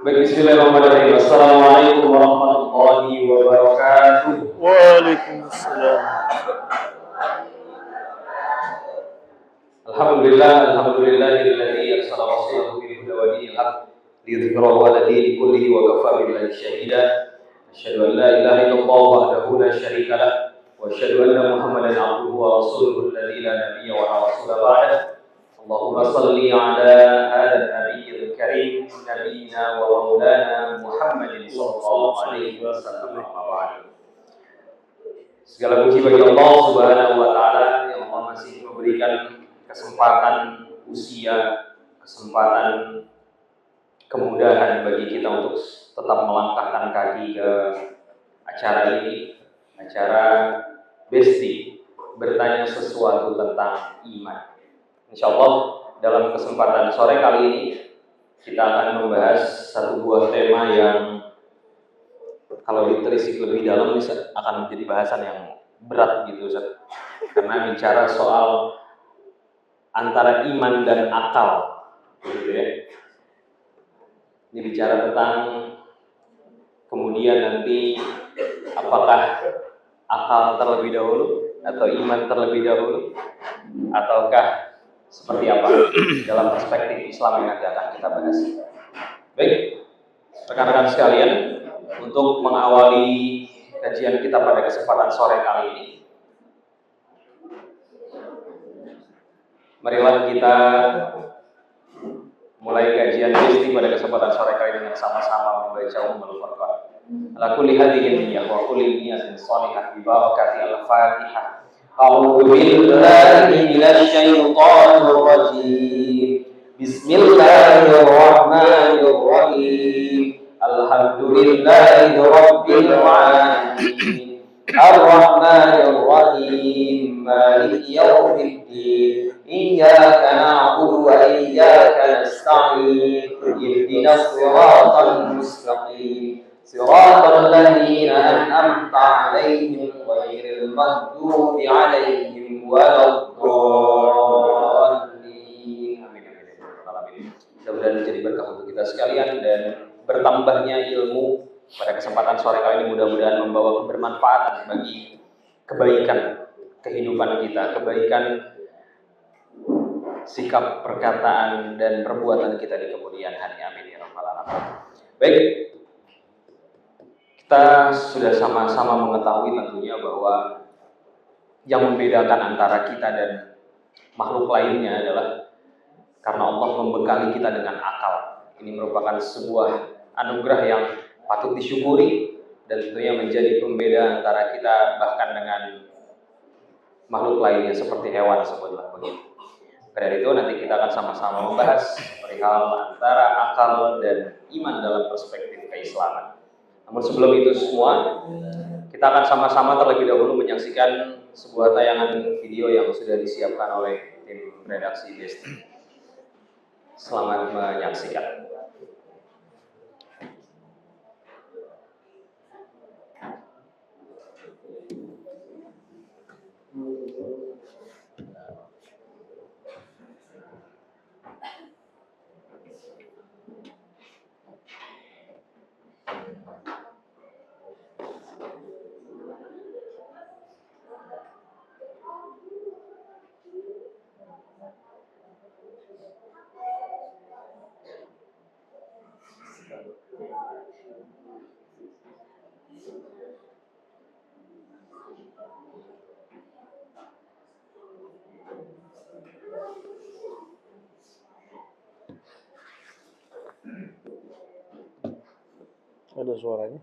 Baik, bismillahirrahmanirrahim. Assalamualaikum warahmatullahi wabarakatuh. Waalaikumsalam. Alhamdulillahilladzi arsala rasulahu bil huda wa dinil haqq liyudhhirahu 'ala dini kullihi wa kafa billahi shahida. Asyhadu an la ilaha illallah wahdahu la syarika lah wa asyhadu anna Muhammadan 'abduhu wa rasuluhu alladzi la nabiyya wa la rasula ba'dah. Allahumma shalli 'ala hadzal nabiyyil karim nabiyyina wa maulana Muhammadin sallallahu alaihi wasallam. Segala puji bagi Allah Subhanahu wa taala yang Allah masih memberikan kesempatan usia, kesempatan kemudahan bagi kita untuk tetap melangkahkan kaki ke acara ini, acara Besti bertanya sesuatu tentang iman. Insya Allah dalam kesempatan sore kali ini kita akan membahas satu buah tema yang kalau ditelisik lebih dalam ini akan menjadi bahasan yang berat gitu Ustaz. Karena bicara soal antara iman dan akal gitu ya. Ini bicara tentang kemudian nanti apakah akal terlebih dahulu atau iman terlebih dahulu ataukah seperti apa dalam perspektif Islam yang nanti akan kita bahas. Baik, rekan-rekan sekalian, untuk mengawali kajian kita pada kesempatan sore kali ini, marilah kita mulai kajian Besti pada kesempatan sore kali ini dengan sama-sama membaca Ummul Furqan. Ala kulli hadhihi niyyah wa kulli niyyatin shalihah bi barakati al-Fatihah. A'udzu billahi minasy syaithanir rajim. Bismillahirrahmanirrahim. Alhamdulillahi rabbil alamin. Ar-Rahmanir Rahim. Maliki yaumiddin. Iyyaka na'budu wa iyyaka nasta'in. Ihdinas siratal mustaqim. Siratal ladzina an'amta 'alaihim ghairil maghdubi 'alaihim waladdallin. Amin. Mudah-mudahan menjadi berkah untuk kita sekalian dan bertambahnya ilmu pada kesempatan sore kali ini mudah-mudahan membawa kebermanfaatan bagi kebaikan kehidupan kita, kebaikan sikap, perkataan, dan perbuatan kita di kemudian hari. Amin ya rabbal alamin. Baik, kita sudah sama-sama mengetahui tentunya bahwa yang membedakan antara kita dan makhluk lainnya adalah karena Allah membekali kita dengan akal. Ini merupakan sebuah anugerah yang patut disyukuri dan tentunya menjadi pembeda antara kita bahkan dengan makhluk lainnya seperti hewan sebutlah begitu. Dari itu nanti kita akan sama-sama membahas perihal antara akal dan iman dalam perspektif keislaman. Namun sebelum itu semua, kita akan sama-sama terlebih dahulu menyaksikan sebuah tayangan video yang sudah disiapkan oleh tim redaksi Besti. Selamat menyaksikan. Ada suaranya?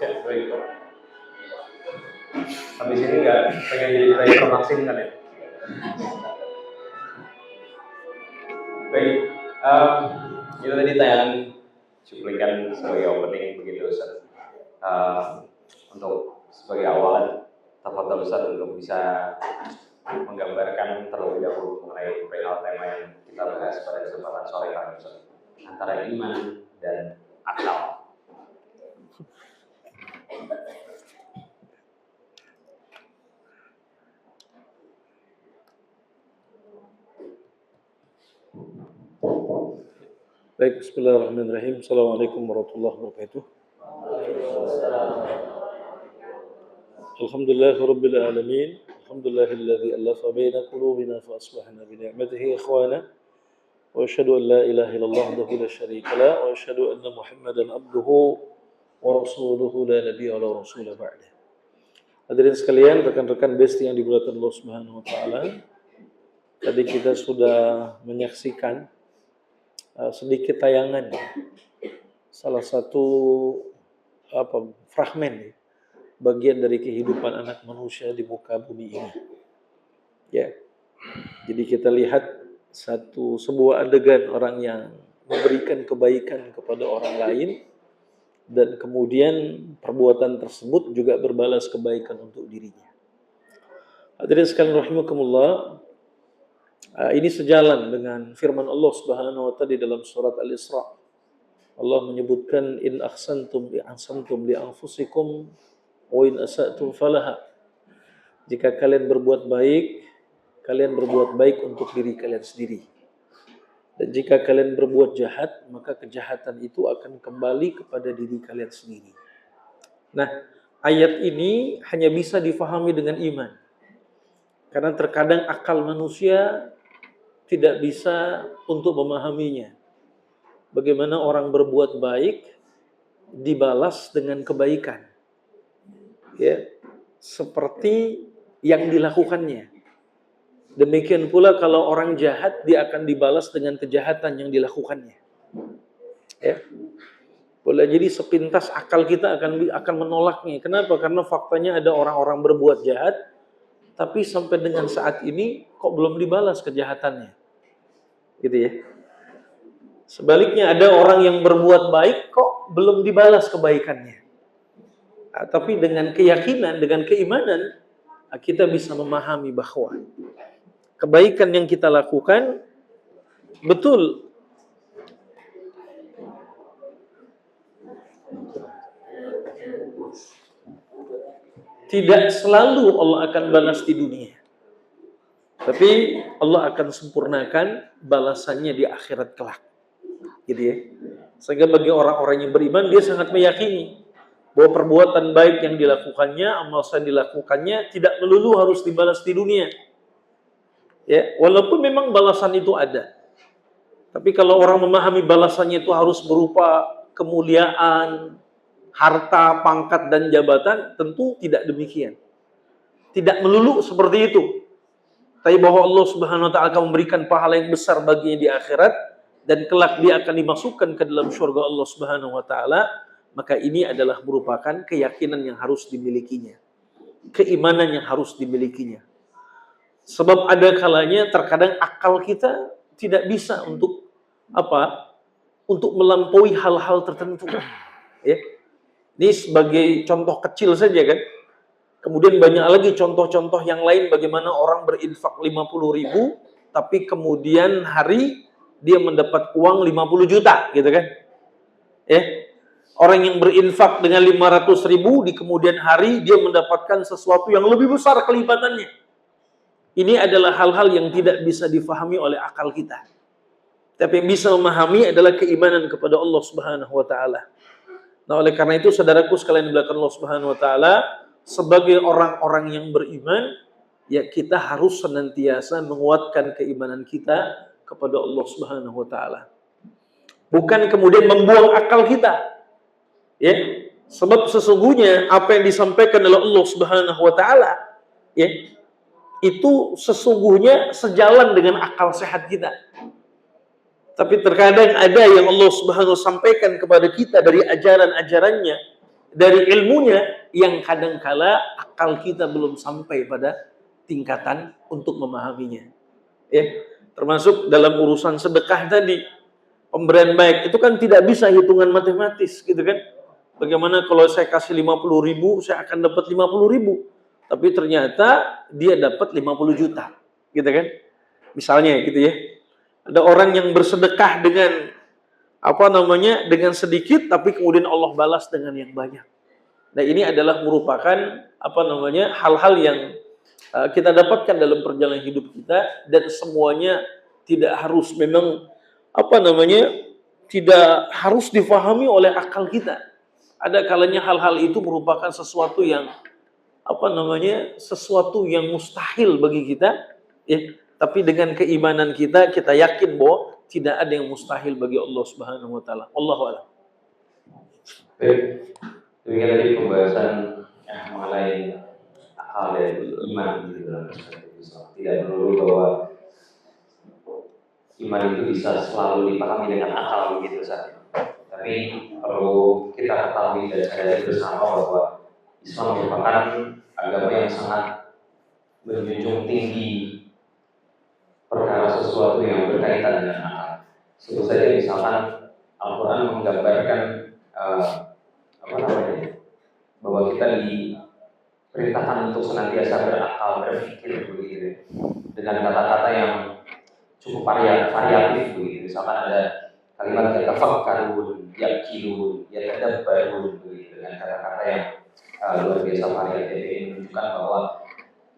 Siap, baik. Habis ini nggak pengen jadi driver vaksin kan ya? Baik, itu tadi tayangan cuplikan sebagai opening begitu Ustaz. Untuk sebagai awalan, tafadhol Ustaz untuk bisa menggambarkan terlebih dahulu mengenai perihal tema yang kita bahas pada kesempatan sore hari Ustaz, antara iman dan akal. Baik, bismillahirrahmanirrahim. Assalamualaikum warahmatullahi wabarakatuh. Alhamdulillahirabbil alamin. Alhamdulillahilladzi alafa baina qulubina fa asbahna bi ni'matihi ikhwana. Wa asyhadu an la ilaha illallah wahdahu la syarika la wa asyhadu anna Muhammadan abduhu wa rasuluhu la nabiyya wa rasula ba'da. Hadirin sekalian, rekan-rekan besti yang dimuliakan Allah Subhanahu wa taala. Tadi kita sudah menyaksikan sedikit tayangan, salah satu fragmen bagian dari kehidupan anak manusia di muka bumi ini. Ya, jadi kita lihat sebuah adegan orang yang memberikan kebaikan kepada orang lain dan kemudian perbuatan tersebut juga berbalas kebaikan untuk dirinya. Hadirin sekalian rahimakumullah. Ini sejalan dengan firman Allah Subhanahu wa taala di dalam surat Al-Isra. Allah menyebutkan in ahsantum li anfusikum wa in asatum falaha. Jika kalian berbuat baik untuk diri kalian sendiri. Dan jika kalian berbuat jahat, maka kejahatan itu akan kembali kepada diri kalian sendiri. Nah, ayat ini hanya bisa difahami dengan iman. Karena terkadang akal manusia tidak bisa untuk memahaminya. Bagaimana orang berbuat baik dibalas dengan kebaikan. Ya, seperti yang dilakukannya. Demikian pula kalau orang jahat, dia akan dibalas dengan kejahatan yang dilakukannya. Ya. Boleh jadi sepintas akal kita akan menolaknya. Kenapa? Karena faktanya ada orang-orang berbuat jahat, tapi sampai dengan saat ini kok belum dibalas kejahatannya. Gitu ya. Sebaliknya ada orang yang berbuat baik kok belum dibalas kebaikannya. Tapi dengan keyakinan, dengan keimanan, kita bisa memahami bahwa kebaikan yang kita lakukan betul tidak selalu Allah akan balas di dunia. Tapi Allah akan sempurnakan balasannya di akhirat kelak. Gitu ya. Sehingga bagi orang-orang yang beriman, dia sangat meyakini bahwa perbuatan baik yang dilakukannya, amal saleh dilakukannya tidak melulu harus dibalas di dunia. Ya, walaupun memang balasan itu ada. Tapi kalau orang memahami balasannya itu harus berupa kemuliaan, harta, pangkat dan jabatan, tentu tidak demikian. Tidak melulu seperti itu. Tapi bahwa Allah Subhanahu wa taala akan memberikan pahala yang besar baginya di akhirat dan kelak dia akan dimasukkan ke dalam surga Allah Subhanahu wa taala, maka ini adalah merupakan keyakinan yang harus dimilikinya. Keimanan yang harus dimilikinya. Sebab ada kalanya terkadang akal kita tidak bisa untuk untuk melampaui hal-hal tertentu. Ya. Ini sebagai contoh kecil saja kan. Kemudian banyak lagi contoh-contoh yang lain bagaimana orang berinfak 50.000 tapi kemudian hari dia mendapat uang 50 juta gitu kan. Orang yang berinfak dengan 500.000 di kemudian hari dia mendapatkan sesuatu yang lebih besar kelipatannya. Ini adalah hal-hal yang tidak bisa difahami oleh akal kita. Tapi yang bisa memahami adalah keimanan kepada Allah Subhanahu wa taala. Nah, oleh karena itu saudaraku sekalian di belakang Allah Subhanahu wa taala, sebagai orang-orang yang beriman, ya kita harus senantiasa menguatkan keimanan kita kepada Allah Subhanahu wa taala. Bukan kemudian membuang akal kita. Ya, sebab sesungguhnya apa yang disampaikan oleh Allah Subhanahu wa taala, ya, itu sesungguhnya sejalan dengan akal sehat kita. Tapi terkadang ada yang Allah Subhanahu wa taala sampaikan kepada kita dari ajaran-ajarannya, dari ilmunya yang kadangkala akal kita belum sampai pada tingkatan untuk memahaminya. Ya, termasuk dalam urusan sedekah tadi, pemberian baik itu kan tidak bisa hitungan matematis, gitu kan? Bagaimana kalau saya kasih 50.000, saya akan dapat 50.000. Tapi ternyata dia dapat 50 juta, gitu kan? Misalnya gitu ya. Ada orang yang bersedekah dengan dengan sedikit, tapi kemudian Allah balas dengan yang banyak. Nah, ini adalah merupakan hal-hal yang kita dapatkan dalam perjalanan hidup kita, dan semuanya tidak harus memang tidak harus difahami oleh akal kita. Ada kalanya hal-hal itu merupakan sesuatu yang sesuatu yang mustahil bagi kita, ya. Tapi dengan keimanan kita yakin bahwa tidak ada yang mustahil bagi Allah Subhanahu wa taala. Allahu a'lam. Baik. Demikian tadi pembahasan mengenai hal dari iman gitu dalam perspektif Islam. Tidak melulu bahwa iman itu bisa selalu dipahami dengan akal begitu saja. Tapi perlu kita ketahui dan sadari bersama bahwa Islam merupakan agama yang sangat menjunjung tinggi perkara sesuatu yang berkaitan dengan akal. Sebut saja misalkan Al-Quran menggambarkan bahwa kita diperintahkan untuk senantiasa berakal, berpikir begitu, dengan kata-kata yang cukup variatif begitu. Misalkan ada kalimat yatafakkarun, yaqilun, yatadabbarun begitu, dengan kata-kata yang luar biasa variatif. Ini menunjukkan bahwa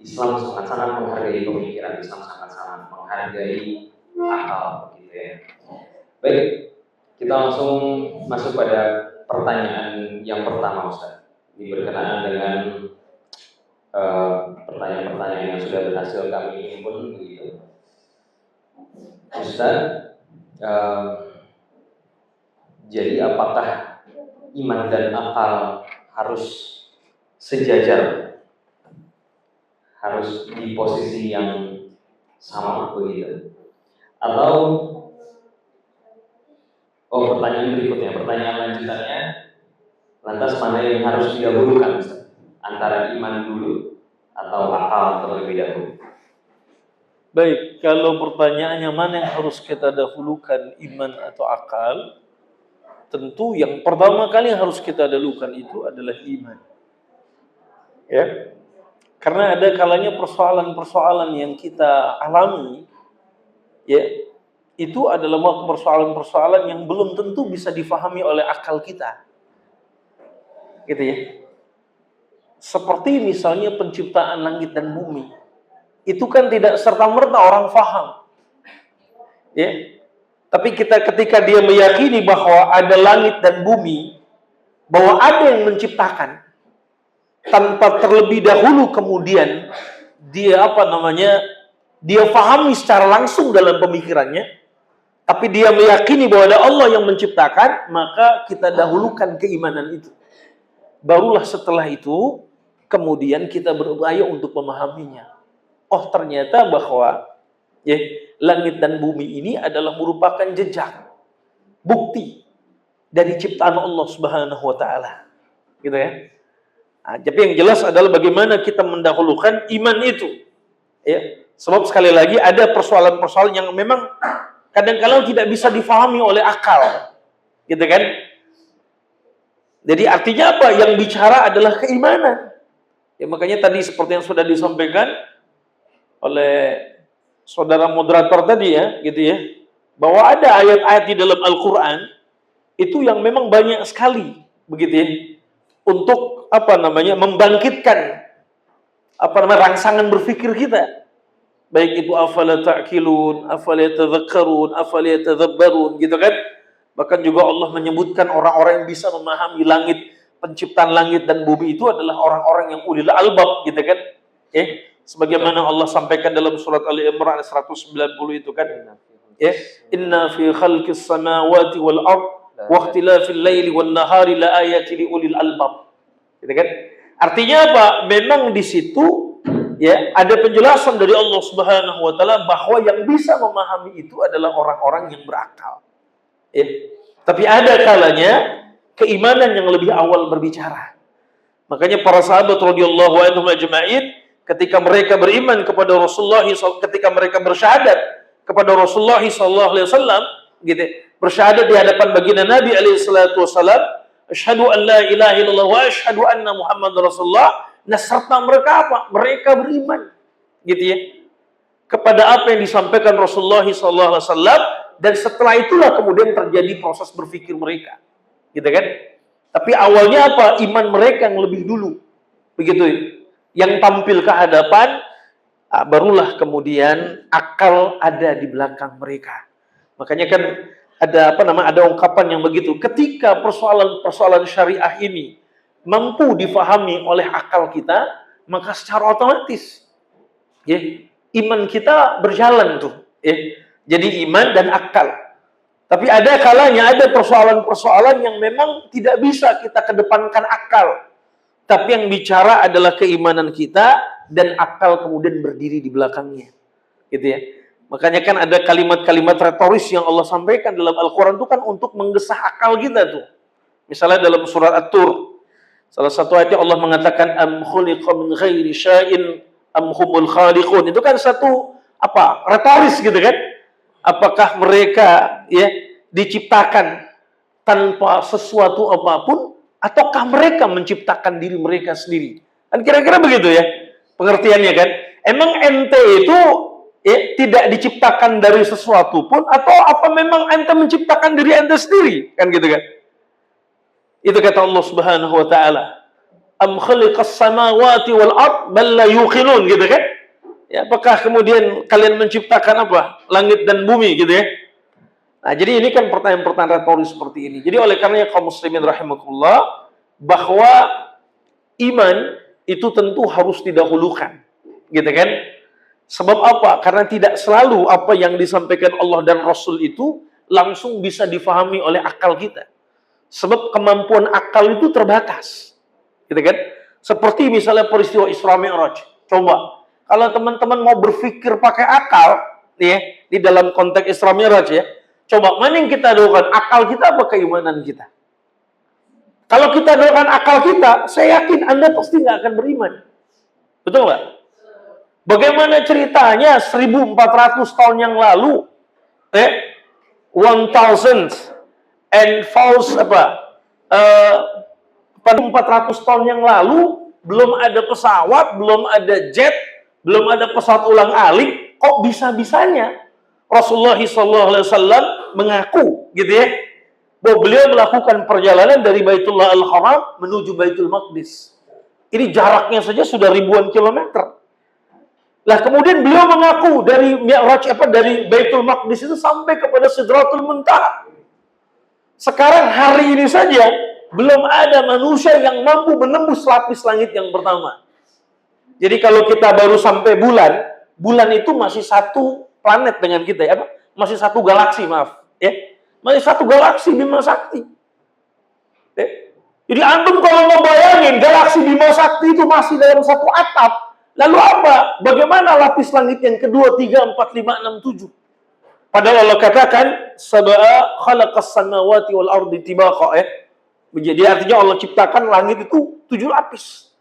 Islam sangat-sangat menghargai pemikiran, Islam sangat-sangat menghargai akal, gitu ya. Baik, kita langsung masuk pada pertanyaan yang pertama, Ustaz. Ini berkenaan dengan pertanyaan-pertanyaan yang sudah berhasil kami himpun, begitu. Ustaz, jadi apakah iman dan akal harus sejajar? Harus di posisi yang sama begitu? Atau pertanyaan berikutnya, pertanyaan lanjutannya, lantas mana yang harus didahulukan, antara iman dulu atau akal terlebih dahulu? Baik, kalau pertanyaannya mana yang harus kita dahulukan, iman atau akal, tentu yang pertama kali yang harus kita dahulukan itu adalah iman. Ya. Karena ada kalanya persoalan-persoalan yang kita alami, ya, itu adalah persoalan-persoalan yang belum tentu bisa difahami oleh akal kita. Gitu ya. Seperti misalnya penciptaan langit dan bumi. Itu kan tidak serta-merta orang faham. Ya. Tapi ketika dia meyakini bahwa ada langit dan bumi, bahwa ada yang menciptakan, tanpa terlebih dahulu kemudian dia dia fahami secara langsung dalam pemikirannya, tapi dia meyakini bahwa ada Allah yang menciptakan, maka kita dahulukan keimanan itu. Barulah setelah itu kemudian kita berupaya untuk memahaminya. Oh, ternyata bahwa ya, langit dan bumi ini adalah merupakan jejak, bukti dari ciptaan Allah Subhanahu wa taala. Gitu ya. Nah, tapi yang jelas adalah bagaimana kita mendahulukan iman itu. Ya, sebab sekali lagi ada persoalan-persoalan yang memang kadang-kadang tidak bisa difahami oleh akal. Gitu kan? Jadi artinya apa? Yang bicara adalah keimanan. Ya, makanya tadi seperti yang sudah disampaikan oleh saudara moderator tadi ya, gitu ya. Bahwa ada ayat-ayat di dalam Al-Qur'an itu yang memang banyak sekali, begitu ya. Untuk membangkitkan rangsangan berpikir kita. Baik itu afala ta'qilun, afala yatadhakkarun, afala yatadabbarun, gitu kan? Bahkan juga Allah menyebutkan orang-orang yang bisa memahami langit, penciptaan langit dan bumi itu adalah orang-orang yang ulil albab, gitu kan? Sebagaimana Allah sampaikan dalam surat Ali Imran 190 itu kan? Inna fi khalqis samawati wal ard wa ikhtilafil laili wan nahari la ayatin li ulil albab. Gitu kan? Artinya apa? Memang di situ ada penjelasan dari Allah Subhanahu wa taala bahwa yang bisa memahami itu adalah orang-orang yang berakal. Tapi ada kalanya keimanan yang lebih awal berbicara. Makanya para sahabat radhiyallahu anhum ajma'in ketika mereka beriman kepada Rasulullah, ketika mereka bersyahadat kepada Rasulullah sallallahu alaihi wasallam, gitu, bersyahadat di hadapan baginda Nabi alaihi salatu wasallam, asyhadu an la ilaha illallah wa asyhadu anna Muhammadar Rasulullah. Nah, serta mereka apa? Mereka beriman, gitu ya, kepada apa yang disampaikan Rasulullah sallallahu alaihi wasallam, dan setelah itulah kemudian terjadi proses berpikir mereka, gitu kan? Tapi awalnya apa? Iman mereka yang lebih dulu, begitu, yang tampil ke hadapan, barulah kemudian akal ada di belakang mereka. Makanya kan ada ungkapan yang begitu. Ketika persoalan syariah ini mampu difahami oleh akal kita, maka secara otomatis iman kita berjalan tuh. Jadi iman dan akal. Tapi ada kalanya ada persoalan-persoalan yang memang tidak bisa kita kedepankan akal. Tapi yang bicara adalah keimanan kita dan akal kemudian berdiri di belakangnya. Gitu ya. Makanya kan ada kalimat-kalimat retoris yang Allah sampaikan dalam Al-Quran itu kan untuk menggesah akal kita tuh. Misalnya dalam surat At-Tur, salah satu ayatnya Allah mengatakan am khuliqa min ghairi syai'in am humul khaliqun. Itu kan satu retoris gitu kan? Apakah mereka diciptakan tanpa sesuatu apapun ataukah mereka menciptakan diri mereka sendiri? Kan kira-kira begitu ya pengertiannya kan? Emang ente itu tidak diciptakan dari sesuatu pun atau apa memang ente menciptakan diri ente sendiri? Kan gitu kan? Itu kata Allah Subhanahu wa taala. Am khaliqas samawati wal ard bal la yuqinun, gitu kan? Ya, apakah kemudian kalian menciptakan apa? Langit dan bumi, gitu ya. Nah, jadi ini kan pertanyaan-pertanyaan retoris seperti ini. Jadi oleh karenanya kaum muslimin rahimakumullah, bahwa iman itu tentu harus didahulukan, gitu kan? Sebab apa? Karena tidak selalu apa yang disampaikan Allah dan Rasul itu langsung bisa difahami oleh akal kita. Sebab kemampuan akal itu terbatas, gitu kan? Seperti misalnya peristiwa Isra Mi'raj. Coba, kalau teman-teman mau berpikir pakai akal, di dalam konteks Isra Mi'raj ya, coba mana yang kita doakan? Akal kita apa keimanan kita? Kalau kita doakan akal kita, saya yakin Anda pasti nggak akan beriman. Betul nggak? Bagaimana ceritanya 1400 tahun yang lalu, 1000 and false 400 tahun yang lalu belum ada pesawat, belum ada jet, belum ada pesawat ulang-alik, kok bisa-bisanya Rasulullah SAW mengaku gitu ya, bahwa beliau melakukan perjalanan dari Baitullah Al-Haram menuju Baitul Maqdis. Ini jaraknya saja sudah ribuan kilometer. Lah kemudian beliau mengaku dari Mi'raj dari Baitul Maqdis itu sampai kepada Sidratul Muntaha. Sekarang hari ini saja belum ada manusia yang mampu menembus lapis langit yang pertama. Jadi kalau kita baru sampai bulan itu masih satu planet dengan kita ya, masih satu galaksi, maaf ya. Masih satu galaksi Bima Sakti. Jadi antum kalau mau bayangin galaksi Bima Sakti itu masih dalam satu atap, lalu apa? Bagaimana lapis langit yang kedua, 3, 4, 5, 6, 7? Padahal Allah katakan sab'a khalaqas samawati wal ardi tibaqa. Jadi artinya Allah ciptakan langit itu 7 lapis.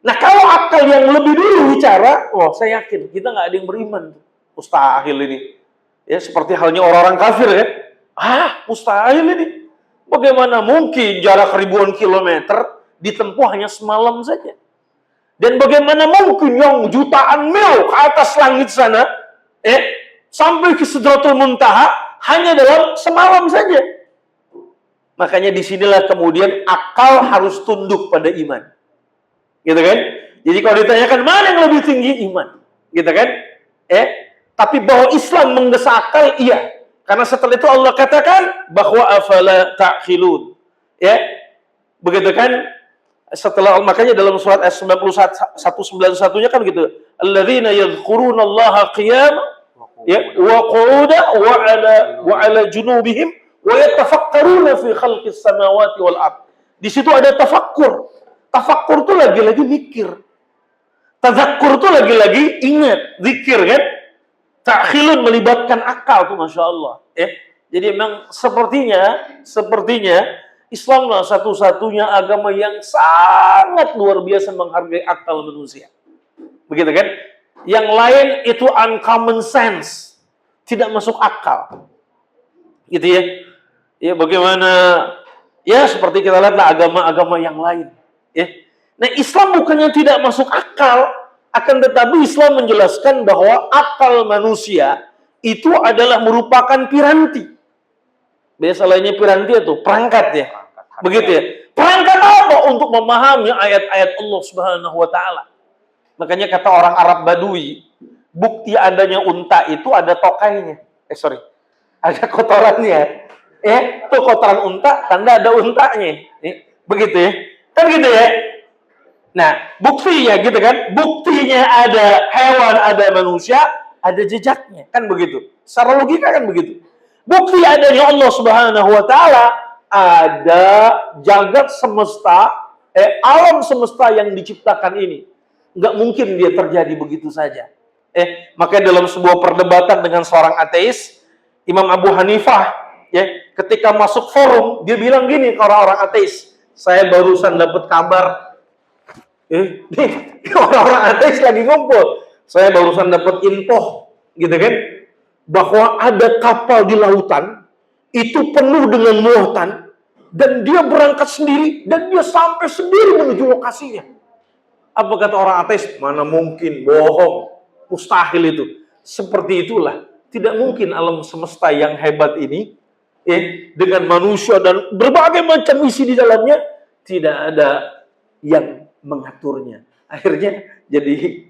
Nah, kalau akal yang lebih dulu bicara, saya yakin kita nggak ada yang beriman. Mustahil ini. Ya, seperti halnya orang-orang kafir ya. Mustahil ini. Bagaimana mungkin jarak ribuan kilometer ditempuh hanya semalam saja? Dan bagaimana mungkin yang jutaan mil ke atas langit sana, sampai ke Sidratul Muntaha hanya dalam semalam saja? Makanya disinilah kemudian akal harus tunduk pada iman. Gitu kan? Jadi kalau ditanyakan mana yang lebih tinggi, iman. Gitu kan? Tapi bahwa Islam menggesa akal, iya. Karena setelah itu Allah katakan bahwa afala ta'qilun. Begitu kan? Setelah makanya dalam surat ayat 191-nya kan gitu. Alladzina yadhkurunallaha qiyaman wa qu'udan wa 'ala junubihim wa yatafakkaruna fi khalqis samawati wal ard. Di situ ada tafakkur. Tafakkur itu lagi-lagi mikir. Tazakkur itu lagi-lagi ingat, zikir kan? Ta'khilun melibatkan akal tuh, Masya Allah. Jadi memang sepertinya Islamlah satu-satunya agama yang sangat luar biasa menghargai akal manusia. Begitu kan? Yang lain itu uncommon sense, tidak masuk akal. Gitu ya. Ya bagaimana? Ya seperti kita lihatlah agama-agama yang lain. Nah Islam bukannya tidak masuk akal, akan tetapi Islam menjelaskan bahwa akal manusia itu adalah merupakan piranti. Biasa lainnya piranti itu perangkat ya. Begitu ya. Perangkat apa untuk memahami ayat-ayat Allah Subhanahu wa taala? Makanya kata orang Arab Badui, bukti adanya unta itu ada tokainya. Ada kotorannya. Itu kotoran unta, tanda ada untanya. Begitu ya. Kan gitu ya. Nah, buktinya gitu kan? Buktinya ada hewan, ada manusia, ada jejaknya. Kan begitu. Secara logika kan begitu. Bukti adanya Allah Subhanahu wa taala, ada jagat semesta, alam semesta yang diciptakan ini. Nggak mungkin dia terjadi begitu saja. Makanya dalam sebuah perdebatan dengan seorang ateis, Imam Abu Hanifah, ketika masuk forum, dia bilang gini ke orang-orang ateis, saya barusan dapat kabar, orang-orang ateis lagi ngumpul, saya barusan dapat info, gitu kan, bahwa ada kapal di lautan, itu penuh dengan muatan, dan dia berangkat sendiri, dan dia sampai sendiri menuju lokasinya. Apa kata orang ateis? Mana mungkin, bohong, mustahil itu. Seperti itulah, tidak mungkin alam semesta yang hebat ini, dengan manusia dan berbagai macam isi di dalamnya, tidak ada yang mengaturnya. Akhirnya jadi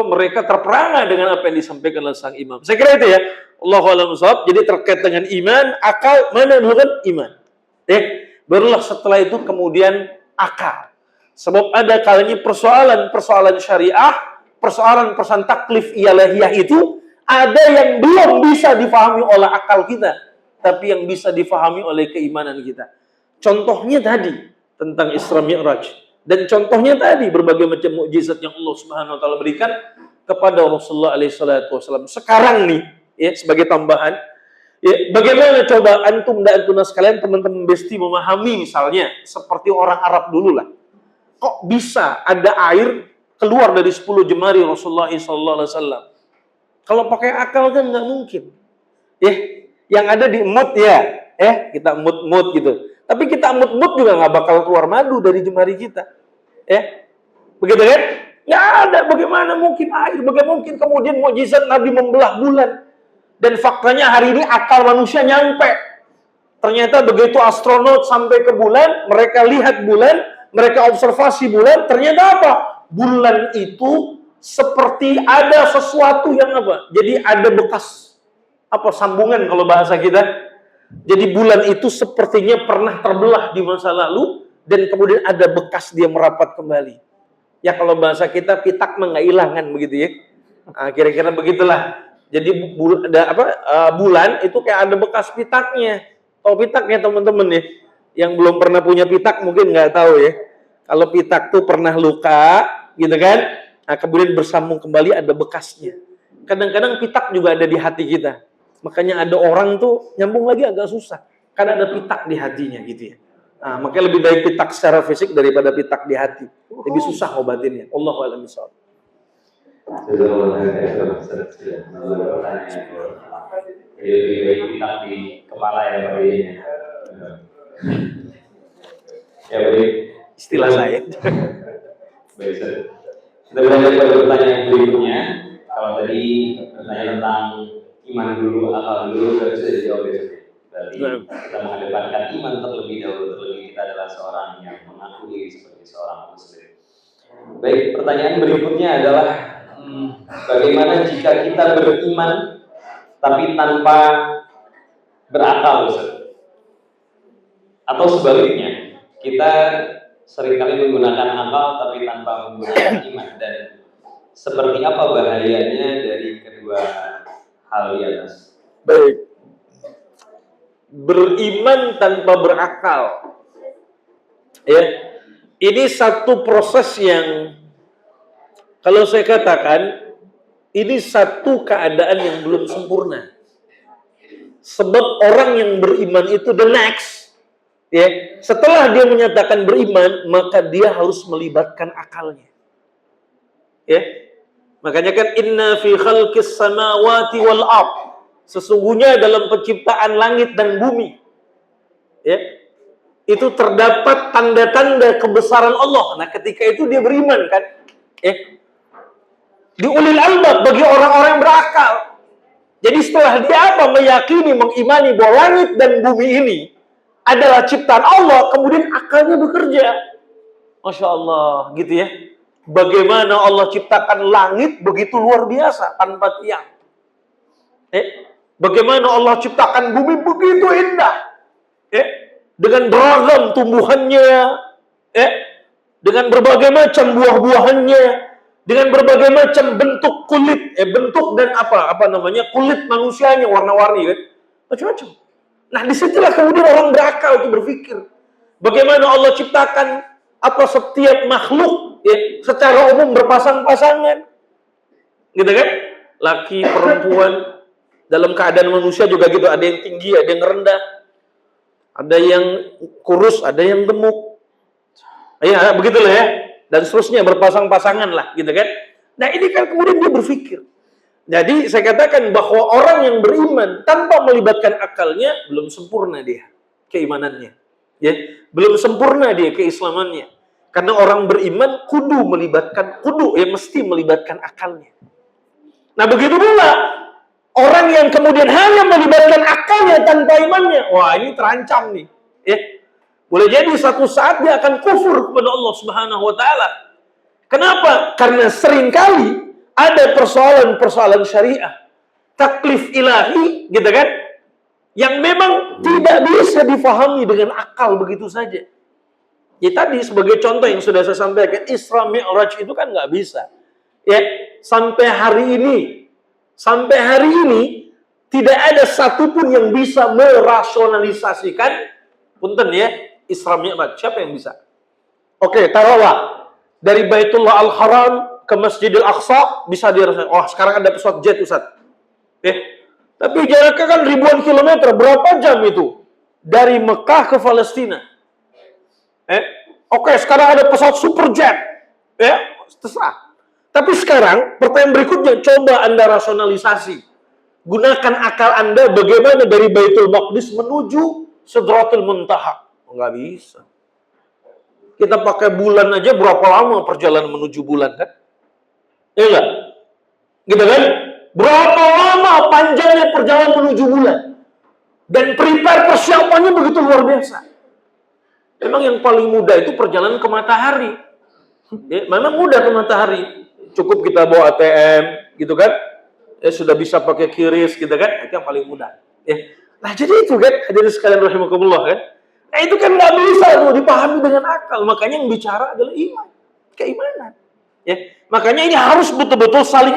mereka terperangah dengan apa yang disampaikan oleh sang imam. Saya kira itu ya. Allahu a'lam bishawab. Jadi terkait dengan iman, akal, mana dulu kan iman. Barulah setelah itu kemudian akal. Sebab ada kalanya persoalan syariah, persoalan taklif ilahiyah itu ada yang belum bisa difahami oleh akal kita, tapi yang bisa difahami oleh keimanan kita. Contohnya tadi tentang Isra Mi'raj, dan contohnya tadi berbagai macam mukjizat yang Allah Subhanahu wa taala berikan kepada Rasulullah alaihi salatu wasallam. Sekarang nih, sebagai tambahan, bagaimana coba antum dan antuna sekalian, teman-teman besti memahami misalnya seperti orang Arab dulu lah. Kok bisa ada air keluar dari 10 jemari Rasulullah SAW? Kalau pakai akal kan nggak mungkin. Yang ada di emut kita emut gitu. Tapi kita emut juga nggak bakal keluar madu dari jemari kita. Begitu kan? Nggak ada. Bagaimana mungkin air? Bagaimana mungkin kemudian mukjizat Nabi membelah bulan? Dan faktanya hari ini akal manusia nyampe. Ternyata begitu astronot sampai ke bulan, mereka lihat bulan, mereka observasi bulan, ternyata apa? Bulan itu seperti ada sesuatu yang apa? Jadi ada bekas sambungan kalau bahasa kita. Jadi bulan itu sepertinya pernah terbelah di masa lalu dan kemudian ada bekas dia merapat kembali. Ya kalau bahasa kita pitak nggak hilang kan begitu ya. Nah, kira-kira begitulah. Jadi bulan itu kayak ada bekas pitaknya. Tahu pitaknya teman-teman ya? Yang belum pernah punya pitak mungkin nggak tahu ya. Kalau pitak tuh pernah luka, gitu kan? Nah, kemudian bersambung kembali ada bekasnya. Kadang-kadang pitak juga ada di hati kita. Makanya ada orang tuh nyambung lagi agak susah. Karena ada pitak di hatinya gitu ya. Nah, makanya lebih baik pitak secara fisik daripada pitak di hati. Lebih susah obatinnya. Allahu a'lam bishawab. Lebih baik pitak di kepala ya Pak. Ya baik. Istilah saya. Baik, kita berlanjut pada pertanyaan berikutnya. Kalau tadi bertanya tentang iman dulu, akal dulu, sudah bisa dijawab ya. Berarti kita mengedepankan iman terlebih dahulu. Terlebih kita adalah seorang yang mengaku diri sebagai seorang muslim. Baik, pertanyaan berikutnya adalah bagaimana jika kita beriman tapi tanpa berakal, Ustaz? Atau sebaliknya, kita seringkali menggunakan akal tapi tanpa menggunakan iman, dan seperti apa bahayanya dari kedua hal di atas? Baik. Beriman tanpa berakal. Ya. Ini satu proses yang kalau saya katakan ini satu keadaan yang belum sempurna. Sebab orang yang beriman itu the next, ya, setelah dia menyatakan beriman, maka dia harus melibatkan akalnya. Ya. Makanya kan inna fi khalqis samawati wal ard, sesungguhnya dalam penciptaan langit dan bumi, ya, itu terdapat tanda-tanda kebesaran Allah. Nah, ketika itu dia beriman kan, ya. Di ulil albab, bagi orang-orang yang berakal. Jadi setelah dia meyakini, mengimani bahwa langit dan bumi ini adalah ciptaan Allah, kemudian akalnya bekerja. Masya Allah, gitu ya. Bagaimana Allah ciptakan langit begitu luar biasa, tanpa tiang. Bagaimana Allah ciptakan bumi begitu indah. Dengan beragam tumbuhannya, dengan berbagai macam buah-buahannya, dengan berbagai macam bentuk kulit, bentuk dan kulit manusianya warna-warni kan, macam-macam. Nah, disitulah kemudian orang berakal itu berpikir, bagaimana Allah ciptakan setiap makhluk secara umum berpasang-pasangan, gitu kan? Laki, perempuan, dalam keadaan manusia juga gitu, ada yang tinggi, ada yang rendah, ada yang kurus, ada yang gemuk, ya begitulah ya, dan seterusnya berpasang-pasangan lah, gitu kan? Nah, ini kan kemudian dia berpikir. Jadi saya katakan bahwa orang yang beriman tanpa melibatkan akalnya belum sempurna dia keimanannya, ya, belum sempurna dia keislamannya. Karena orang beriman mesti melibatkan akalnya. Nah, begitu pula orang yang kemudian hanya melibatkan akalnya tanpa imannya, wah ini terancam nih, ya. Boleh jadi satu saat dia akan kufur kepada Allah Subhanahu wa taala. Kenapa? Karena seringkali ada persoalan-persoalan syariah, taklif ilahi, gitu kan, yang memang tidak bisa difahami dengan akal begitu saja. Ya tadi sebagai contoh yang sudah saya sampaikan, Isra Mi'raj itu kan nggak bisa. Ya, sampai hari ini tidak ada satupun yang bisa merasionalisasikan, punten ya, Isra Mi'raj. Siapa yang bisa? Oke, taruhlah dari Baitullah Al-Haram ke Masjidil Aqsa bisa dirasakan. Oh, sekarang ada pesawat jet, Ustaz. Tapi jaraknya kan ribuan kilometer. Berapa jam itu? Dari Mekah ke Palestina. Oke, sekarang ada pesawat superjet. Terserah. Tapi sekarang, pertanyaan berikutnya, coba Anda rasionalisasi. Gunakan akal Anda bagaimana dari Baitul Maqdis menuju Sidratul Muntaha. Nggak bisa. Kita pakai bulan aja berapa lama perjalanan menuju bulan kan? Ya enggak? Gitu kan? Berapa lama panjangnya perjalanan menuju bulan? Dan prepare persiapannya begitu luar biasa. Memang yang paling mudah itu perjalanan ke matahari. Memang mudah ke matahari. Cukup kita bawa ATM, gitu kan? Sudah bisa pakai QRIS, gitu kan? Itu yang paling mudah. Nah, jadi itu kan, hadirin sekalian rahimakumullah kan? Nah, itu kan nggak bisa tuh dipahami dengan akal. Makanya yang bicara adalah iman, keimanan. Makanya ini harus betul-betul saling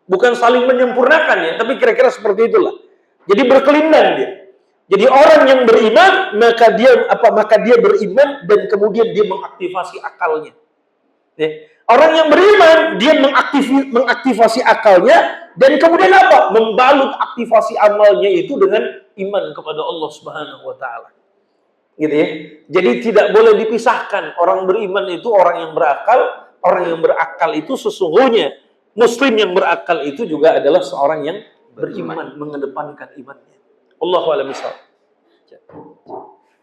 bukan saling menyempurnakan ya, tapi kira-kira seperti itulah. Jadi berkelindan dia. Jadi orang yang beriman maka dia beriman dan kemudian dia mengaktifasi akalnya. Orang yang beriman dia mengaktifasi akalnya dan kemudian membalut aktivasi amalnya itu dengan iman kepada Allah Subhanahu wa taala. Gitu ya. Jadi tidak boleh dipisahkan. Orang beriman itu orang yang berakal, orang yang berakal itu sesungguhnya muslim yang berakal itu juga adalah seorang yang beriman, mengedepankan imannya. Allahu a'lam bishawab.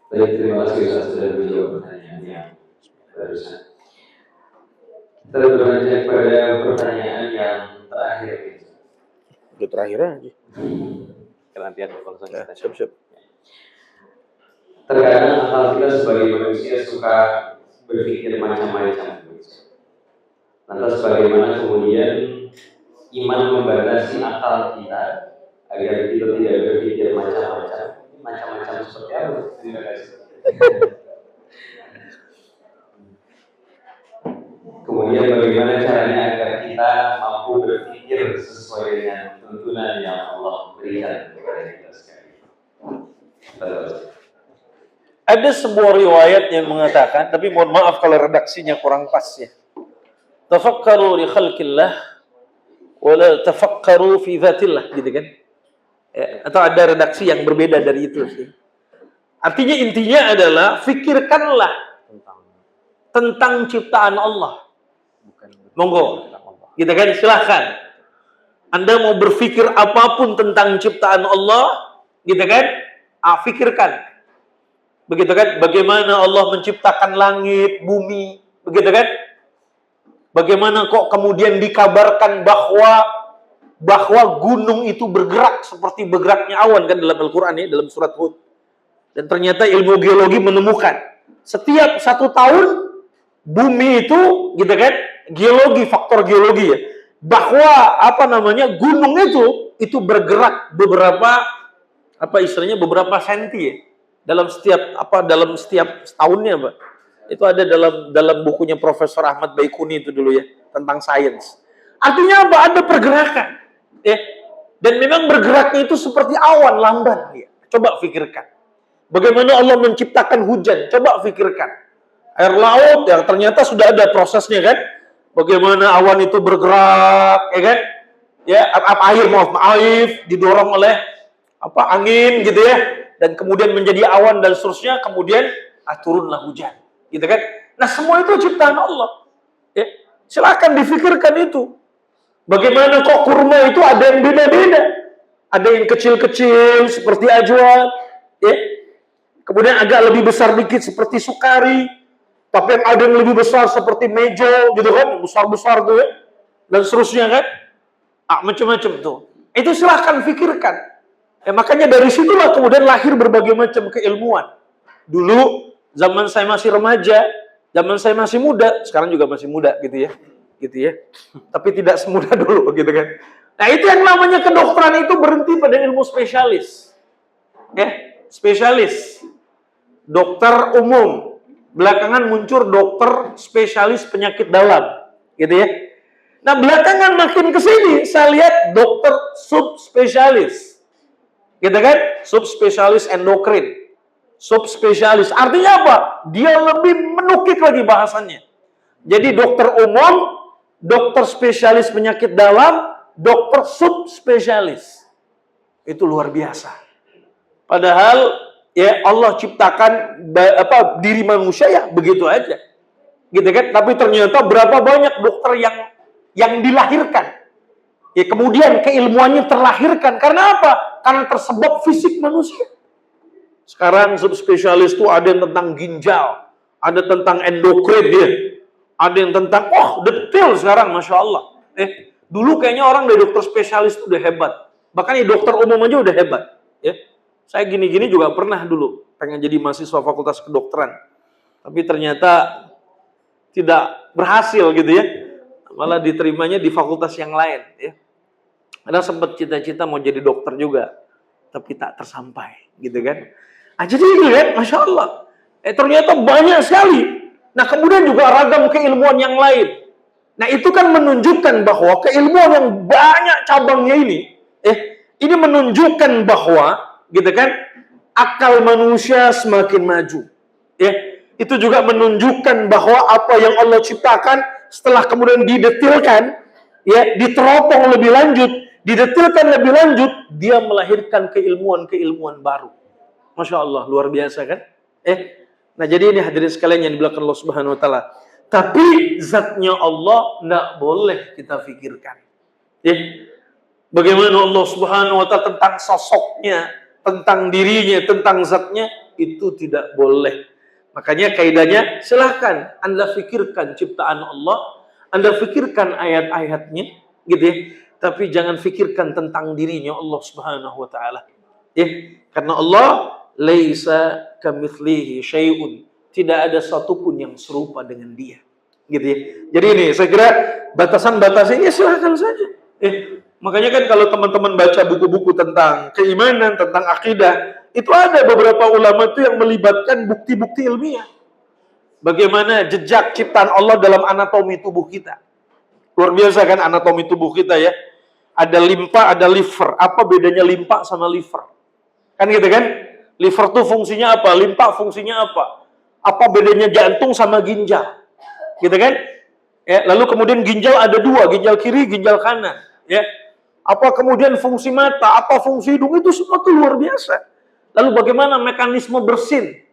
Baik, terima kasih Ustaz sudah menjawab pertanyaannya barusan. Kita beranjak pada pertanyaan yang terakhir. Udah terakhir aja. Kelantian kalau saya siap. Terkadang akal kita sebagai manusia suka berpikir macam-macam. Lantas bagaimana kemudian iman membatasi akal kita agar kita tidak berpikir macam-macam? Macam-macam seperti apa? Terima kasih. Kemudian bagaimana caranya agar kita mampu berpikir sesuai dengan tuntunan yang Allah berikan kepada kita sekalian. Ada sebuah riwayat yang mengatakan, tapi mohon maaf kalau redaksinya kurang pas ya. Tafakkaru li khalqillah wa la tafakkaru fi dzatillah, gitu kan? Ya, atau ada redaksi yang berbeda dari itu sih. Artinya intinya adalah fikirkanlah tentang ciptaan Allah. Monggo, gitu kan? Silahkan. Anda mau berpikir apapun tentang ciptaan Allah, gitu kan? Fikirkan. Begitu kan? Bagaimana Allah menciptakan langit, bumi, begitu kan? Bagaimana kok kemudian dikabarkan bahwa gunung itu bergerak seperti bergeraknya awan kan dalam Al-Qur'an ya, dalam surat Hud. Dan ternyata ilmu geologi menemukan setiap 1 tahun bumi itu, gitu kan? Geologi, faktor geologi ya. Bahwa gunung itu bergerak beberapa senti ya. Dalam setiap tahunnya, Pak. Itu ada dalam bukunya Profesor Ahmad Baikuni itu dulu ya, tentang sains. Artinya apa? Ada pergerakan. Ya. Dan memang bergeraknya itu seperti awan lambat ya. Coba pikirkan. Bagaimana Allah menciptakan hujan? Coba pikirkan. Air laut ya ternyata sudah ada prosesnya kan? Bagaimana awan itu bergerak, ya kan? Ya, air didorong oleh angin gitu ya. Dan kemudian menjadi awan dan seterusnya, kemudian turunlah hujan. Gitu kan? Nah, semua itu ciptaan Allah. Ya, silakan difikirkan itu. Bagaimana kok kurma itu ada yang beda-beda. Ada yang kecil-kecil seperti ajwa, ya. Kemudian agak lebih besar dikit seperti sukari. Tapi yang ada yang lebih besar seperti mejo, gitu kan? Besar-besar tuh ya. Dan seterusnya kan? Macam-macam tuh. Itu silahkan fikirkan. Ya, makanya dari situlah kemudian lahir berbagai macam keilmuan. Dulu zaman saya masih remaja, zaman saya masih muda, sekarang juga masih muda gitu ya. Tapi tidak semudah dulu gitu kan. Nah, itu yang namanya kedokteran itu berhenti pada ilmu spesialis. Ya, spesialis. Dokter umum. Belakangan muncul dokter spesialis penyakit dalam, gitu ya. Nah, belakangan makin ke sini saya lihat dokter subspesialis. Gitu kan? Subspesialis endokrin. Subspesialis. Artinya apa? Dia lebih menukik lagi bahasannya. Jadi dokter umum, dokter spesialis penyakit dalam, dokter subspesialis. Itu luar biasa. Padahal ya Allah ciptakan diri manusia ya begitu aja. Gitu kan? Tapi ternyata berapa banyak dokter yang dilahirkan. Ya, kemudian keilmuannya terlahirkan. Karena apa? Karena tersebab fisik manusia. Sekarang subspesialis itu ada yang tentang ginjal, ada tentang endokrin ya, ada yang tentang detail sekarang, masya Allah. Dulu kayaknya orang dari dokter spesialis itu udah hebat. Bahkan ya dokter umum aja udah hebat. Ya, saya gini-gini juga pernah dulu pengen jadi mahasiswa fakultas kedokteran, tapi ternyata tidak berhasil gitu ya. Malah diterimanya di fakultas yang lain. Ya. Ada sempat cita-cita mau jadi dokter juga, tapi tak tersampai, gitu kan? Jadi itu kan, masya Allah. Ternyata banyak sekali. Nah, kemudian juga ragam keilmuan yang lain. Nah, itu kan menunjukkan bahwa keilmuan yang banyak cabangnya ini menunjukkan bahwa, gitu kan, akal manusia semakin maju. Itu juga menunjukkan bahwa apa yang Allah ciptakan setelah kemudian didetilkan, diteropong lebih lanjut, didetilkan lebih lanjut, dia melahirkan keilmuan-keilmuan baru. Masya Allah, luar biasa kan? Nah jadi ini hadirin sekalian yang dibilang Allah Subhanahu Wa Taala. Tapi zatnya Allah tidak boleh kita fikirkan. Bagaimana Allah Subhanahu Wa Taala tentang sosoknya, tentang dirinya, tentang zatnya, itu tidak boleh. Makanya kaidahnya silahkan Anda fikirkan ciptaan Allah, Anda fikirkan ayat-ayatnya, gitu ya. Tapi jangan fikirkan tentang dirinya Allah Subhanahu Wa Taala. Karena Allah laisa kamitslihi syai'un. Tidak ada satupun yang serupa dengan dia. gitu ya. Jadi ini saya kira batasan-batasnya silahkan saja. Makanya kan kalau teman-teman baca buku-buku tentang keimanan, tentang akidah, itu ada beberapa ulama itu yang melibatkan bukti-bukti ilmiah. Bagaimana jejak ciptaan Allah dalam anatomi tubuh kita. Luar biasa kan anatomi tubuh kita ya. Ada limpa, ada liver. Apa bedanya limpa sama liver? Kan gitu kan? Liver tuh fungsinya apa? Limpa fungsinya apa? Apa bedanya jantung sama ginjal? Gitu kan? Ya, lalu kemudian ginjal ada dua, ginjal kiri, ginjal kanan. Ya, apa kemudian fungsi mata, apa fungsi hidung, itu semua tuh luar biasa. Lalu bagaimana mekanisme bersin?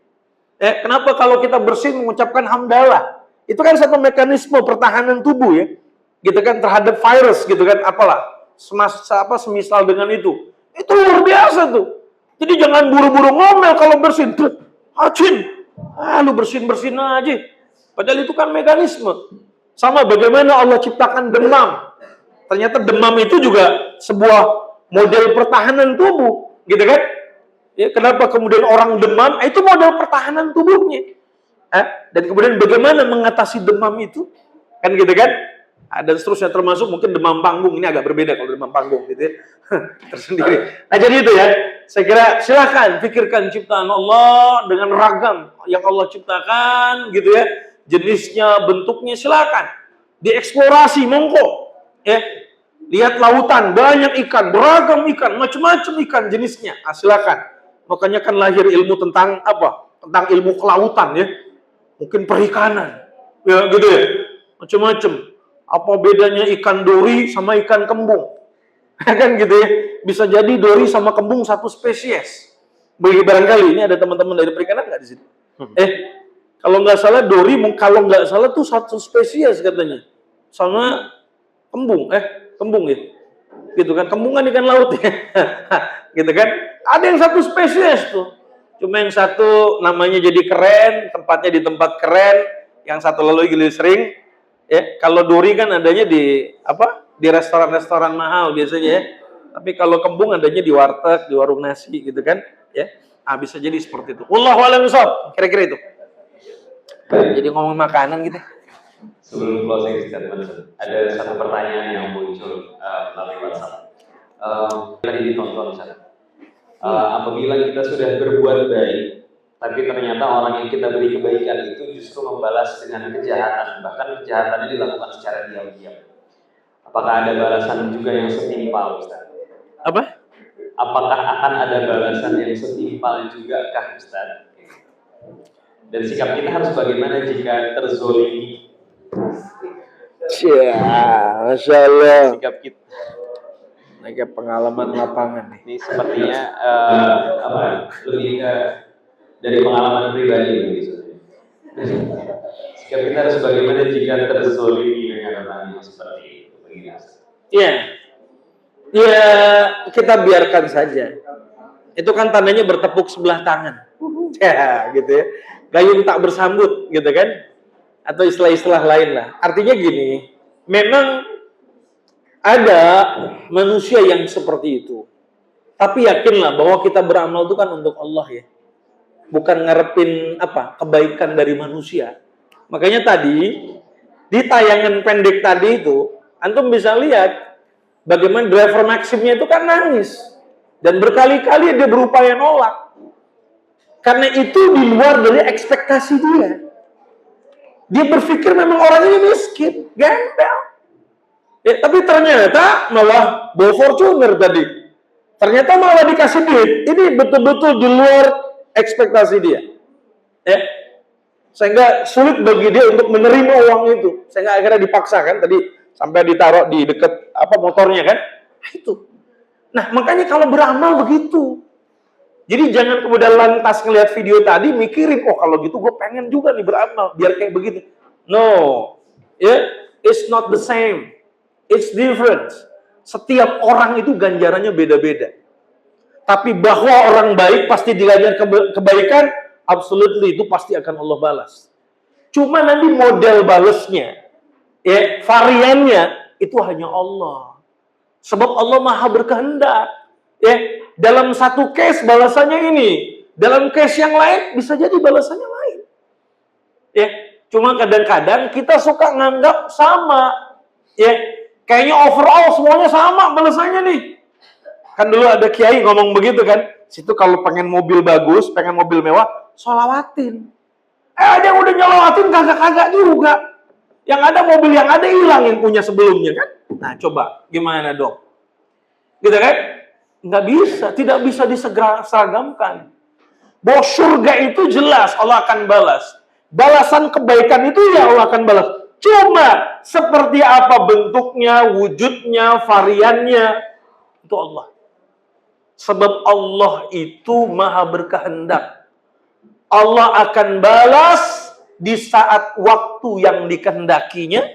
Kenapa kalau kita bersin mengucapkan hamdalah? Itu kan satu mekanisme pertahanan tubuh ya, gitu kan, terhadap virus, gitu kan, apalah, semisal dengan itu luar biasa tuh. Jadi jangan buru-buru ngomel kalau bersin. Hacin, lu bersin-bersin aja. Padahal itu kan mekanisme. Sama bagaimana Allah ciptakan demam. Ternyata demam itu juga sebuah model pertahanan tubuh, gitu kan? Ya, kenapa kemudian orang demam? Itu model pertahanan tubuhnya. Dan kemudian bagaimana mengatasi demam itu? Kan gitu kan? Dan seterusnya, termasuk mungkin demam panggung. Ini agak berbeda kalau demam panggung gitu ya. Tersendiri. Nah jadi itu ya. Saya kira silakan pikirkan ciptaan Allah dengan ragam yang Allah ciptakan gitu ya. Jenisnya, bentuknya silakan. Dieksplorasi monggo. Ya. Lihat lautan, banyak ikan, beragam ikan, macam-macam ikan jenisnya. Silakan. Makanya kan lahir ilmu tentang apa? Tentang ilmu kelautan ya. Mungkin perikanan. Ya gitu ya. Macam-macam. Apa bedanya ikan dori sama ikan kembung? Kan gitu ya. Bisa jadi dori sama kembung satu spesies. Barangkali ini ada teman-teman dari perikanan nggak di sini? Kalau nggak salah dori, kalau nggak salah tuh satu spesies katanya. Sama kembung, kembung ya. Gitu kan, kembung kan ikan laut ya. Gitu kan. Ada yang satu spesies tuh. Cuma yang satu namanya jadi keren, tempatnya di tempat keren, yang satu lalu gili sering. Ya, kalau dori kan adanya di apa? Di restoran-restoran mahal biasanya ya. Tapi kalau kembung adanya di warteg, di warung nasi gitu kan, ya. Bisa jadi seperti itu. Wallahu a'lam bishawab. Kira-kira itu. Jadi ngomong makanan gitu. Sebelum closing statement, ada satu pertanyaan yang muncul melalui WhatsApp. Tadi ditonton sana. Apabila kita sudah berbuat baik, tapi ternyata orang yang kita beri kebaikan itu justru membalas dengan kejahatan, bahkan kejahatannya dilakukan secara diam-diam. Apakah ada balasan juga yang setimpal, Ustaz? Apa? Apakah akan ada balasan yang setimpal juga kah, Ustaz? Dan sikap kita harus bagaimana jika terzolimi? Masya Allah. Sikap kita. Kayak pengalaman lapangan nih. Ini sepertinya lebih ke dari pengalaman pribadi gitu. Sikap kita harus bagaimana jika terzolimi dengan orang yang seperti itu? Iya. Ya, kita biarkan saja. Itu kan tandanya bertepuk sebelah tangan. Ya, gitu ya. Gayung tak bersambut, gitu kan? Atau istilah-istilah lain lah. Artinya gini, memang ada manusia yang seperti itu. Tapi yakinlah bahwa kita beramal itu kan untuk Allah ya. Bukan ngarepin kebaikan dari manusia. Makanya tadi di tayangan pendek tadi itu antum bisa lihat bagaimana driver Maximnya itu kan nangis dan berkali-kali dia berupaya nolak karena itu di luar dari ekspektasi dia. Dia berpikir memang orang ini miskin, gembel. Ya, tapi ternyata malah bawa Fortuner tadi. Ternyata malah dikasih duit. Ini betul-betul di luar ekspektasi dia. Ya. Sehingga sulit bagi dia untuk menerima uang itu. Sehingga akhirnya dipaksakan tadi sampai ditaruh di dekat motornya kan. Itu. Nah, makanya kalau beramal begitu. Jadi jangan kemudian lantas ngelihat video tadi mikirin, kalau gitu gue pengen juga nih beramal biar kayak begitu. No. It's not the same. It's different. Setiap orang itu ganjarannya beda-beda. Tapi bahwa orang baik pasti diganjar kebaikan, absolutely itu pasti akan Allah balas. Cuma nanti model balasnya, variannya itu hanya Allah. Sebab Allah Maha berkehendak. Dalam satu case balasannya ini, dalam case yang lain bisa jadi balasannya lain. Cuma kadang-kadang kita suka nganggap sama. Ya, kayaknya overall semuanya sama balasannya nih. Kan dulu ada kiai ngomong begitu kan. Situ kalau pengen mobil bagus, pengen mobil mewah, sholawatin. Ada yang udah nyolawatin kagak-kagak juga. Yang ada mobil yang ada hilang yang punya sebelumnya kan. Nah coba gimana dong? Gitu kan? Nggak bisa, tidak bisa diseragamkan. Bahwa surga itu jelas Allah akan balas. Balasan kebaikan itu ya Allah akan balas. Cuma seperti apa bentuknya, wujudnya, variannya, itu Allah. Sebab Allah itu maha berkehendak. Allah akan balas di saat waktu yang dikehendakinya,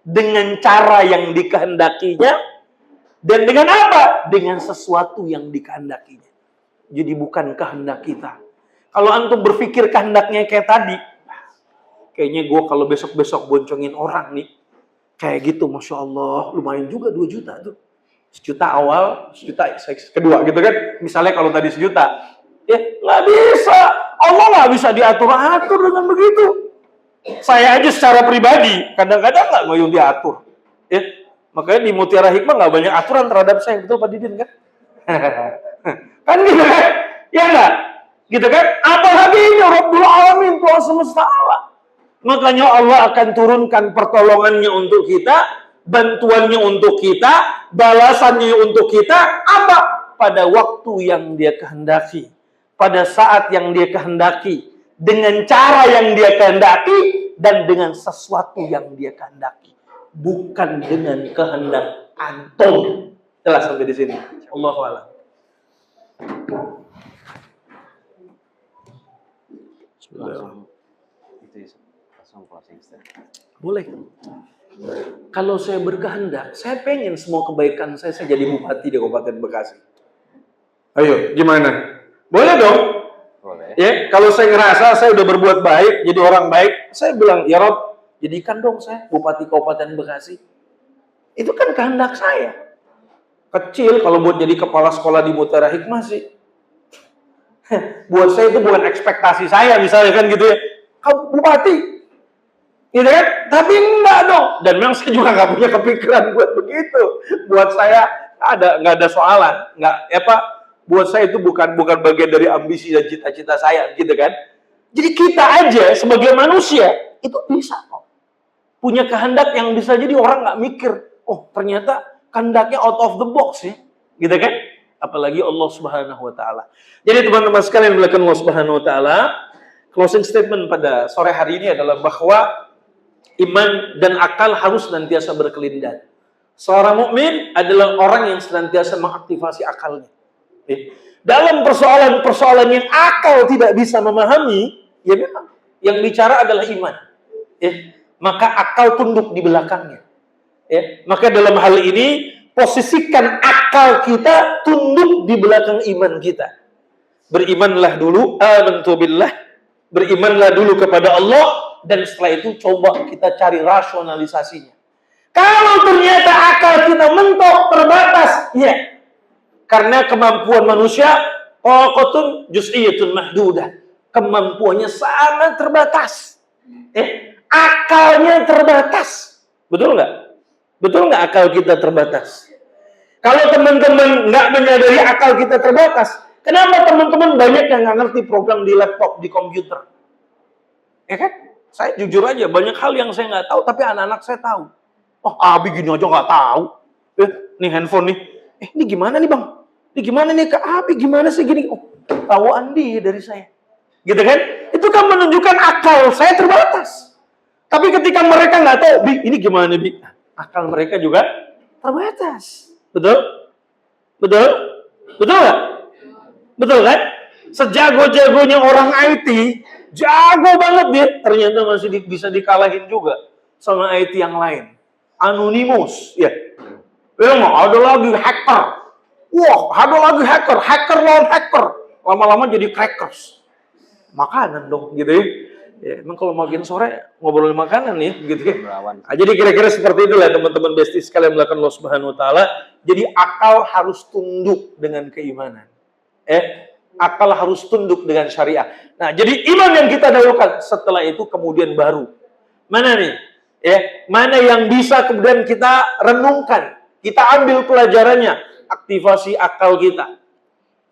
dengan cara yang dikehendakinya, dan dengan apa? Dengan sesuatu yang dikehendakinya. Jadi bukan kehendak kita. Kalau antum berpikir kehendaknya kayak tadi, kayaknya gue kalau besok-besok boncengin orang nih, kayak gitu, Masya Allah, lumayan juga 2 juta tuh. 1 juta awal, 1 juta kedua gitu kan. Misalnya kalau tadi 1 juta, ya nggak bisa. Allah nggak bisa diatur-atur dengan begitu. Saya aja secara pribadi, kadang-kadang nggak mau diatur. Ya, makanya di Mutiara Hikmah nggak banyak aturan terhadap saya, betul Pak Didin kan? Kan gitu kan? Ya nggak? Gitu kan? Apalagi ini Rabbul Alamin, Tuhan semesta alam. Makanya Allah akan turunkan pertolongannya untuk kita, bantuannya untuk kita, balasannya untuk kita, apa? Pada waktu yang dia kehendaki, pada saat yang dia kehendaki, dengan cara yang dia kehendaki, dan dengan sesuatu yang dia kehendaki, bukan dengan kehendak antum. Jelas sampai di sini. Allahu a'lam. Boleh. Kalau saya berkehendak, saya pengen semua kebaikan saya jadi bupati di Kabupaten Bekasi. Ayo, gimana? Boleh dong? Boleh. Ya, kalau saya ngerasa saya udah berbuat baik, jadi orang baik, saya bilang, ya Rob, jadikan dong saya bupati Kabupaten Bekasi. Itu kan kehendak saya. Kecil kalau buat jadi kepala sekolah di Mutiara Hikmah sih. Buat saya itu bukan ekspektasi saya, misalnya kan gitu ya. Kamu bupati, gitu kan? Tapi enggak dong. Dan memang saya juga nggak punya kepikiran buat begitu. Buat saya nggak ada soalan, nggak apa. Buat saya itu bukan bagian dari ambisi dan cita-cita saya, gitu kan? Jadi kita aja sebagai manusia itu bisa kok punya kehendak yang bisa jadi orang nggak mikir. Oh ternyata kehendaknya out of the box ya, gitu kan? Apalagi Allah Subhanahu Wa Taala. Jadi teman-teman sekalian melakukan Allah Subhanahu Wa Taala. Closing statement pada sore hari ini adalah bahwa iman dan akal harus senantiasa berkelindan. Seorang mukmin adalah orang yang senantiasa mengaktifasi akalnya. Dalam persoalan-persoalan yang akal tidak bisa memahami, ya memang yang bicara adalah iman. Maka akal tunduk di belakangnya. Maka dalam hal ini posisikan akal kita tunduk di belakang iman kita. Berimanlah dulu, amantu billah. Berimanlah dulu kepada Allah, dan setelah itu coba kita cari rasionalisasinya. Kalau ternyata akal kita mentok, terbatas, ya. Karena kemampuan manusia, taqatun juz'iyyatun mahdudah. Kemampuannya sangat terbatas. Akalnya terbatas. Betul nggak? Betul nggak akal kita terbatas? Kalau teman-teman nggak menyadari akal kita terbatas, kenapa teman-teman banyak yang nggak ngerti program di laptop, di komputer? Ya kan? Saya jujur aja, banyak hal yang saya nggak tahu, tapi anak-anak saya tahu. Oh, Abi gini aja nggak tahu. Nih handphone nih. Ini gimana nih bang? Ini gimana nih Kak Abi? Gimana sih gini? Oh, tahu Andi dari saya. Gitu kan? Itu kan menunjukkan akal saya terbatas. Tapi ketika mereka nggak tahu, Bi, ini gimana Bi? Akal mereka juga terbatas. Betul? Betul? Betul nggak? Betul kan? Sejago-jagonya orang IT, jago banget dia, ternyata masih bisa dikalahin juga sama IT yang lain. Anonymous, ya. Memang ada lagi hacker. Wah, ada lagi hacker. Hacker lawan hacker. Lama-lama jadi crackers. Makanan dong, gitu ya. Ya, emang kalau makin sore ngobrolin makanan ya, gitu ya. Nah, jadi kira-kira seperti itulah teman-teman besties sekalian melakukan Allah Subhanahu Wa Taala. Jadi akal harus tunduk dengan keimanan. Akal harus tunduk dengan syariah. Nah, jadi iman yang kita dahulukan, setelah itu kemudian baru. Mana nih? Ya, mana yang bisa kemudian kita renungkan, kita ambil pelajarannya, aktivasi akal kita.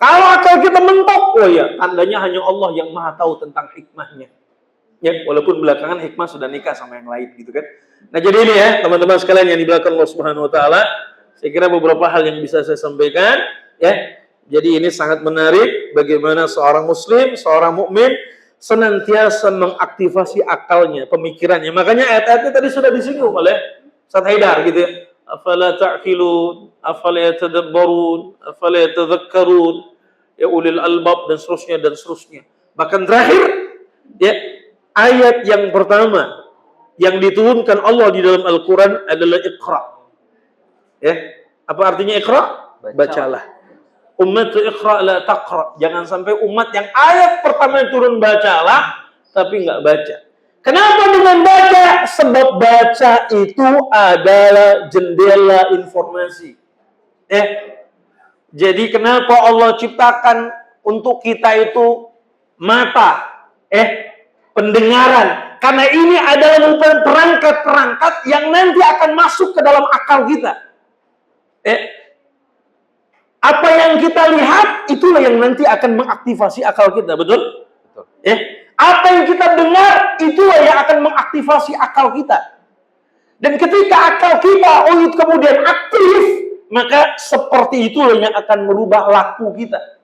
Kalau akal kita mentok, oh ya, tandanya hanya Allah yang maha tahu tentang hikmahnya. Ya, walaupun belakangan hikmah sudah nikah sama yang lain gitu kan. Nah, jadi ini ya, teman-teman sekalian yang di belakang Allah Subhanahu wa taala, saya kira beberapa hal yang bisa saya sampaikan, ya. Jadi ini sangat menarik bagaimana seorang muslim, seorang mukmin senantiasa mengaktifasi akalnya, pemikirannya. Makanya ayat-ayatnya tadi sudah disinggung oleh Ustaz Haidar gitu ya. Afala ta'qilun, afala yatadabbarun, afala yatadhakkarun, ya ulil albab dan seterusnya. Bahkan terakhir ya, ayat yang pertama yang diturunkan Allah di dalam Al-Qur'an adalah Iqra. Ya, apa artinya Iqra? Bacalah. Umat Iqra la taqra. Jangan sampai umat yang ayat pertama turun bacalah tapi nggak baca. Kenapa dengan baca? Sebab baca itu adalah jendela informasi. Jadi kenapa Allah ciptakan untuk kita itu mata, pendengaran? Karena ini adalah merupakan perangkat-perangkat yang nanti akan masuk ke dalam akal kita. Apa yang kita lihat, itulah yang nanti akan mengaktifasi akal kita, betul? Apa yang kita dengar, itulah yang akan mengaktifasi akal kita. Dan ketika akal kita kemudian aktif, maka seperti itulah yang akan merubah laku kita.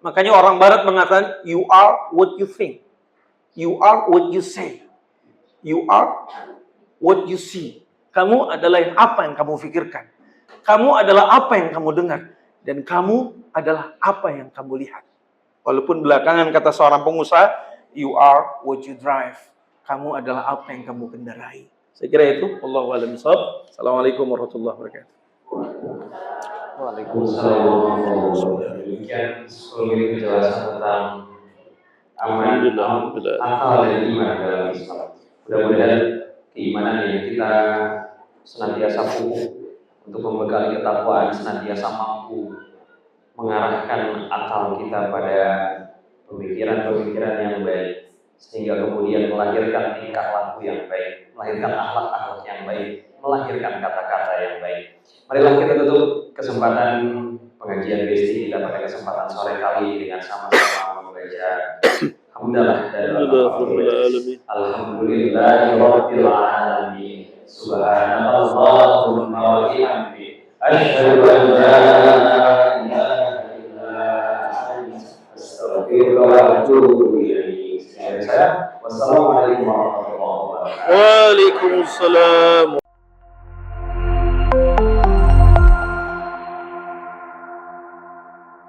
Makanya orang Barat mengatakan, you are what you think, you are what you say, you are what you see. Kamu adalah apa yang kamu pikirkan, kamu adalah apa yang kamu dengar. Dan kamu adalah apa yang kamu lihat. Walaupun belakangan kata seorang pengusaha, you are what you drive. Kamu adalah apa yang kamu kendarai. Saya kira itu. Wallahu a'lam bishawab. Assalamualaikum warahmatullahi wabarakatuh. Waalaikumsalam warahmatullahi wabarakatuh. Demikian seluruh penjelasan tentang akal dan iman dalam Islam. Mudah-mudahan keimanan yang kita senantiasa pupuk untuk membekali ketakwaan, senantiasa mampu mengarahkan akal kita pada pemikiran-pemikiran yang baik, sehingga kemudian melahirkan tingkah laku yang baik, melahirkan akhlak-akhlak yang baik, melahirkan kata-kata yang baik. Marilah kita tutup kesempatan pengajian Besti kita pada kesempatan sore kali dengan sama-sama membaca hamdalah dan alhamdulillahirabbil alamin. Subhanallahumma wa bihamdihi asyhadu an la ilaha illa anta astaghfiruka wa atubu ilaik. Wassalamualaikum warahmatullahi wabarakatuh. Waalaikumsalam.